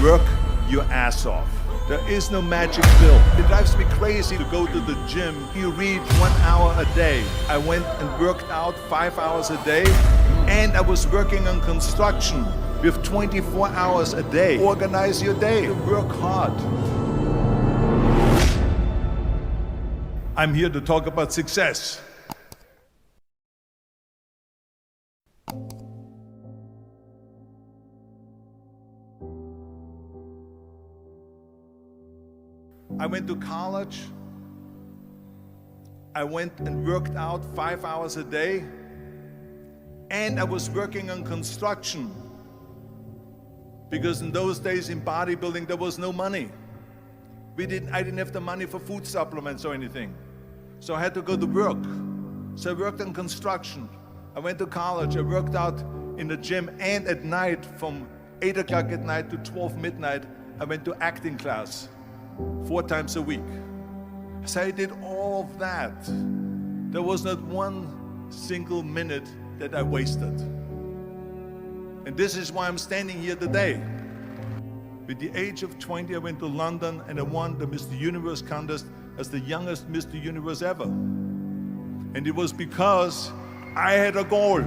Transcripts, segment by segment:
Work your ass off. There is no magic pill. It drives me crazy to go to the gym. You read 1 hour a day. I went and worked out 5 hours a day, and I was working on construction with 24 hours a day. Organize your day. Work hard. I'm here to talk about success. I went to college. I went and worked out 5 hours a day, and I was working on construction because in those days in bodybuilding there was no money. I didn't have the money for food supplements or anything, so I had to go to work. So I worked on construction. I went to college. I worked out in the gym, and at night from 8 o'clock at night to 12 midnight I went to acting class 4 times a week. So I did all of that. There was not one single minute that I wasted. And this is why I'm standing here today. With the age of 20, I went to London and I won the Mr. Universe contest as the youngest Mr. Universe ever. And it was because I had a goal.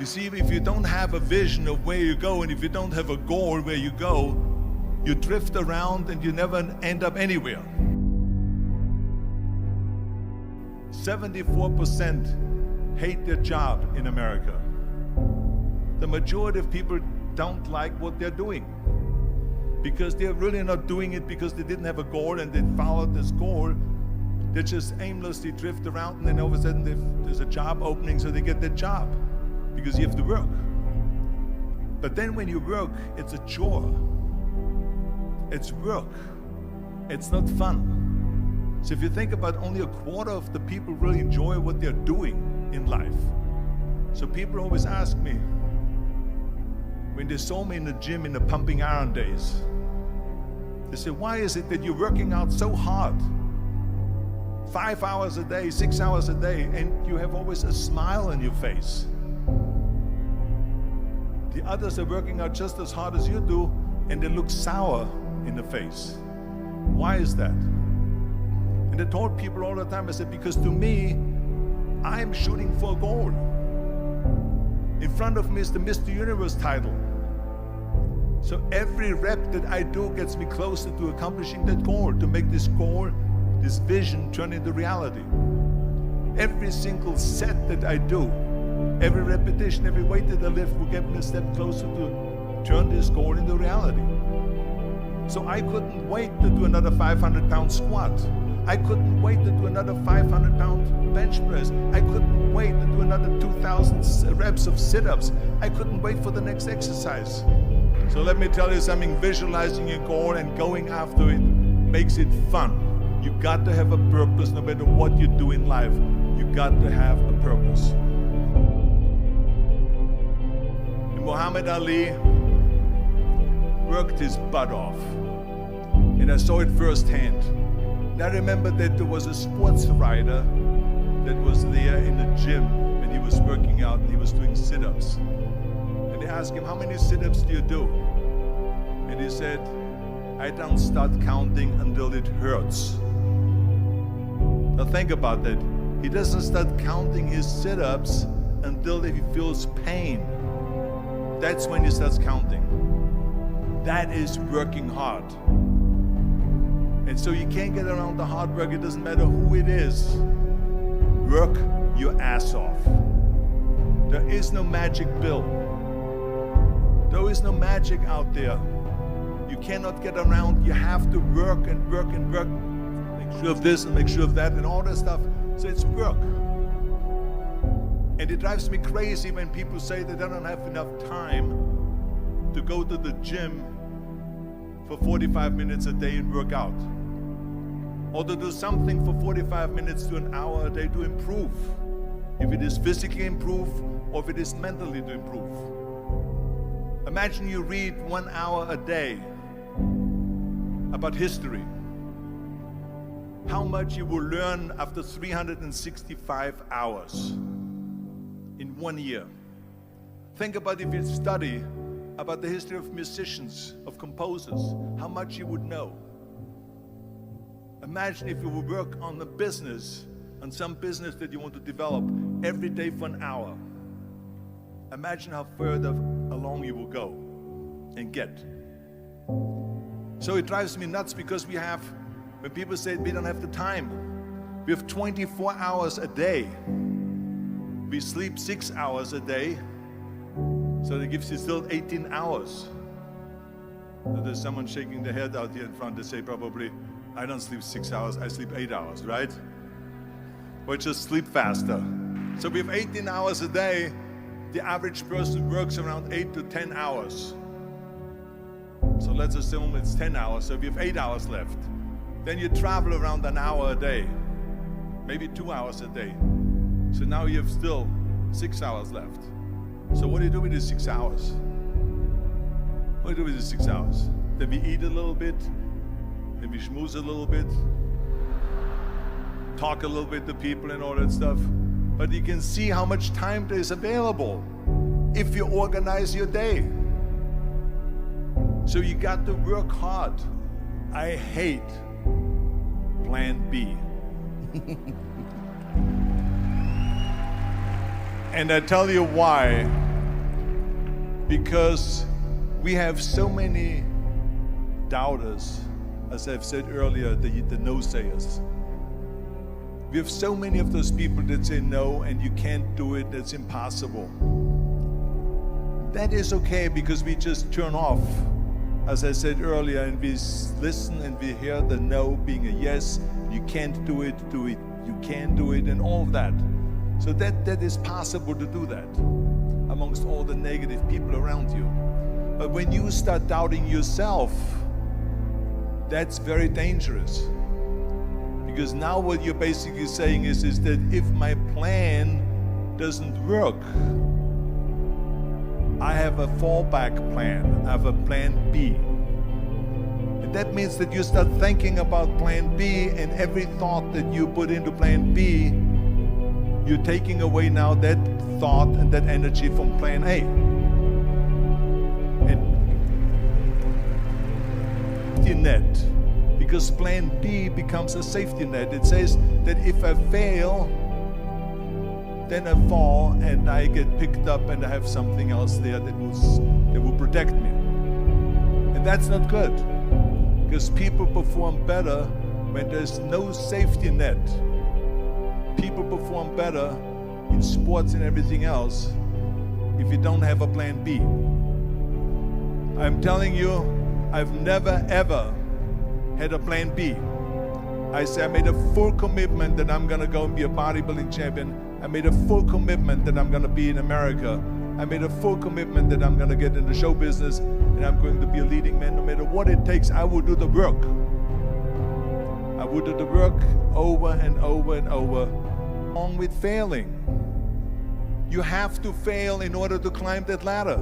You see, if you don't have a vision of where you go, and if you don't have a goal where you go, you drift around and you never end up anywhere. 74% hate their job in America. The majority of people don't like what they're doing because they're really not doing it because they didn't have a goal and they followed this goal. They just aimlessly drift around, and then all of a sudden there's a job opening, so they get that job because you have to work. But then when you work, it's a chore. It's work. It's not fun. So if you think about, only a quarter of the people really enjoy what they're doing in life. So people always ask me, when they saw me in the gym in the pumping iron days, they say, why is it that you're working out so hard? 5 hours a day, 6 hours a day, and you have always a smile on your face. The others are working out just as hard as you do, and they look sour in the face. Why is that? And I told people all the time, I said, because to me, I'm shooting for a goal. In front of me is the Mr. Universe title. So every rep that I do gets me closer to accomplishing that goal, to make this goal, this vision turn into reality. Every single set that I do, every repetition, every weight that I lift will get me a step closer to turn this goal into reality. So I couldn't wait to do another 500-pound squat. I couldn't wait to do another 500-pound bench press. I couldn't wait to do another 2,000 reps of sit-ups. I couldn't wait for the next exercise. So let me tell you something, visualizing your goal and going after it makes it fun. You got to have a purpose no matter what you do in life. You got to have a purpose. Muhammad Ali worked his butt off, and I saw it firsthand. And I remember that there was a sports writer that was there in the gym when he was working out and he was doing sit-ups. And they asked him, how many sit-ups do you do? And he said, I don't start counting until it hurts. Now think about that. He doesn't start counting his sit-ups until he feels pain. That's when he starts counting. That is working hard. And so you can't get around the hard work. It doesn't matter who it is. Work your ass off. There is no magic pill. There is no magic out there. You cannot get around. You have to work and work and work. Make sure of this and make sure of that and all that stuff. So it's work. And it drives me crazy when people say that they don't have enough time to go to the gym for 45 minutes a day and work out. Or to do something for 45 minutes to an hour a day to improve. If it is physically improve or if it is mentally to improve. Imagine you read 1 hour a day about history. How much you will learn after 365 hours in 1 year. Think about if you study about the history of musicians, of composers, how much you would know. Imagine if you would work on a business, on some business that you want to develop every day for an hour. Imagine how further along you will go and get. So it drives me nuts because when people say we don't have the time, we have 24 hours a day. We sleep 6 hours a day, so that gives you still 18 hours. So there's someone shaking their head out here in front. They say probably, I don't sleep 6 hours, I sleep 8 hours, right? Or just sleep faster. So we have 18 hours a day. The average person works around 8 to 10 hours. So let's assume it's 10 hours, so we have 8 hours left. Then you travel around an hour a day, maybe 2 hours a day. So now you have still 6 hours left. So what do you do with these 6 hours? What do you do with these 6 hours? Then we eat a little bit, then we schmooze a little bit, talk a little bit to people and all that stuff. But you can see how much time there is available if you organize your day. So you got to work hard. I hate plan B. And I tell you why. Because we have so many doubters, as I've said earlier, the no-sayers. We have so many of those people that say no, and you can't do it, that's impossible. That is okay, because we just turn off, as I said earlier, and we listen and we hear the no being a yes. You can't do it, you can do it, and all of that. So that is possible to do that amongst all the negative people around you. But when you start doubting yourself, that's very dangerous. Because now what you're basically saying is that if my plan doesn't work, I have a fallback plan, I have a plan B. And that means that you start thinking about plan B, and every thought that you put into plan B, you're taking away now that thought and that energy from plan A. And safety net, because plan B becomes a safety net. It says that if I fail, then I fall and I get picked up and I have something else there that will protect me. And that's not good, because people perform better when there's no safety net. People perform better in sports and everything else if you don't have a plan B. I'm telling you, I've never ever had a plan B. I made a full commitment that I'm gonna go and be a bodybuilding champion. I made a full commitment that I'm gonna be in America. I made a full commitment that I'm gonna get in the show business and I'm going to be a leading man. No matter what it takes, I will do the work. I will do the work over and over and over. Along with failing. You have to fail in order to climb that ladder.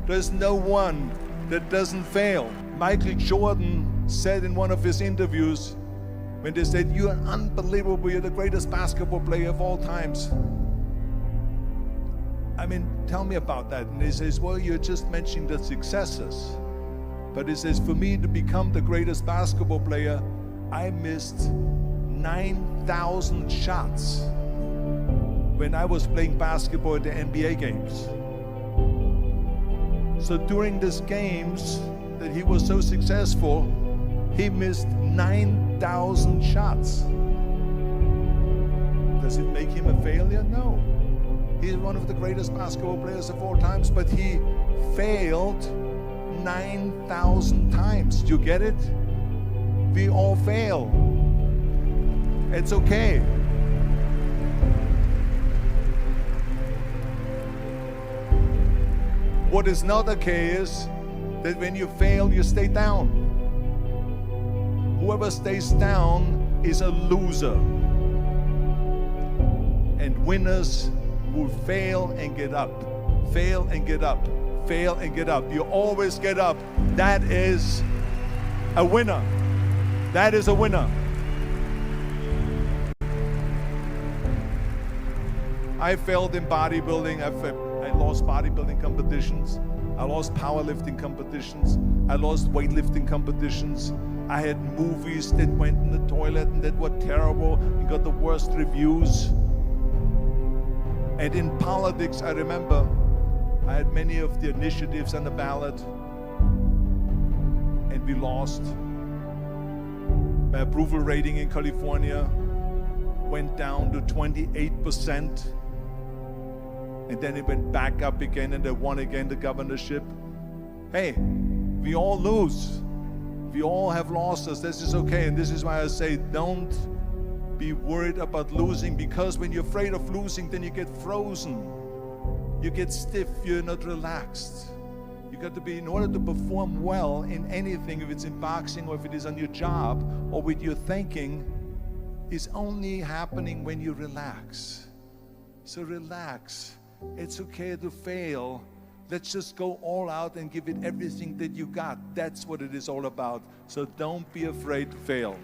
There's no one that doesn't fail. Michael Jordan said in one of his interviews, when they said, "You're unbelievable, you're the greatest basketball player of all times." I mean, tell me about that. And he says, well, you're just mentioning the successes. But he says, for me to become the greatest basketball player, I missed 9,000 shots when I was playing basketball at the NBA games. So during these games that he was so successful, he missed 9,000 shots. Does it make him a failure? No. He's one of the greatest basketball players of all times, but he failed 9,000 times. Do you get it? We all fail. It's okay. What is not okay is that when you fail, you stay down. Whoever stays down is a loser. And winners will fail and get up, fail and get up, fail and get up. You always get up. That is a winner. That is a winner. I failed in bodybuilding. I lost bodybuilding competitions. I lost powerlifting competitions. I lost weightlifting competitions. I had movies that went in the toilet and that were terrible and got the worst reviews. And in politics, I remember I had many of the initiatives on the ballot, and we lost. My approval rating in California went down to 28%, and then it went back up again, and I won again the governorship. Hey, we all lose. We all have losses. This is okay, and this is why I say don't be worried about losing, because when you're afraid of losing, then you get frozen. You get stiff, you're not relaxed. You got to be, in order to perform well in anything, if it's in boxing or if it is on your job or with your thinking, is only happening when you relax. So relax. It's okay to fail. Let's just go all out and give it everything that you got. That's what it is all about. So don't be afraid to fail.